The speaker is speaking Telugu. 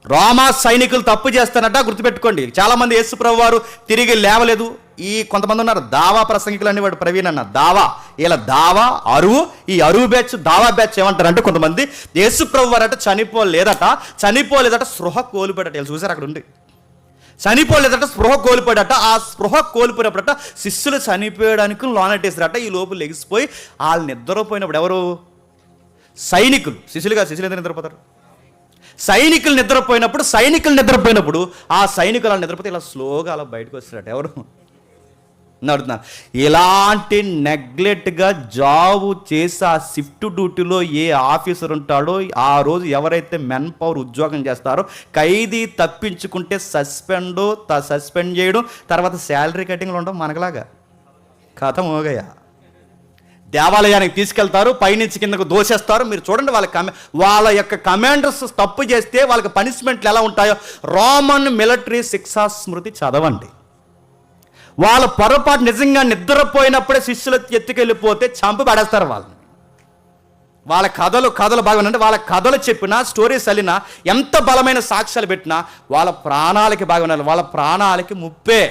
రోమా సైనికులు తప్పు చేస్తారట, గుర్తుపెట్టుకోండి. చాలామంది యేసు ప్రభు వారు తిరిగి లేవలేదు. ఈ కొంతమంది ఉన్నారు దావా ప్రసంగికులు అనేవాడు ప్రవీణ్ అన్న దావా, ఇలా దావా అరువు, ఈ అరువు బ్యాచ్ దావా బ్యాచ్ ఏమంటారంటే కొంతమంది యేసు ప్రభు వారట చనిపోలేదట స్పృహ కోల్పోయాడట. ఇలా చూసారు అక్కడ ఉండి, చనిపోలేదట స్పృహ కోల్పోయాడట. ఆ స్పృహ కోల్పోయినప్పుడట శిష్యులు చనిపోయడానికి లోనట్టేసారట. ఈ లోపు లెగిసిపోయి వాళ్ళు నిద్రపోయినప్పుడు ఎవరు? సైనికులు. శిష్యులు ఎందుకు నిద్రపోతారు? సైనికులు నిద్రపోయినప్పుడు ఆ సైనికులు అలా నిద్రపోతే ఇలా స్లోగా అలా బయటకు వస్తారట. ఎవరు అడుగుతున్నారు? ఇలాంటి నెగ్లెక్ట్గా జాబు చేసి ఆ షిఫ్ట్ డ్యూటీలో ఏ ఆఫీసర్ ఉంటాడో ఆ రోజు ఎవరైతే మెన్ పవర్ ఉద్యోగం చేస్తారో ఖైదీ తప్పించుకుంటే సస్పెండ్ చేయడం, తర్వాత శాలరీ కటింగ్లు ఉండడం మనకులాగా కథ మోగయ్యా. దేవాలయానికి తీసుకెళ్తారు, పైనుంచి కిందకు దోసేస్తారు. మీరు చూడండి వాళ్ళ యొక్క కమాండర్స్ తప్పు చేస్తే వాళ్ళకి పనిష్మెంట్లు ఎలా ఉంటాయో రోమన్ మిలిటరీ శిక్షా స్మృతి చదవండి. వాళ్ళ పొరపాటు నిజంగా నిద్రపోయినప్పుడే శిష్యులు ఎత్తుకెళ్ళిపోతే చంపి పడేస్తారు వాళ్ళని. వాళ్ళ కథలు బాగా అంటే వాళ్ళ కథలు చెప్పినా, స్టోరీస్ వెళ్ళినా, ఎంత బలమైన సాక్ష్యాలు పెట్టినా వాళ్ళ ప్రాణాలకి బాగా ఉండాలి. వాళ్ళ ప్రాణాలకి ముప్పే.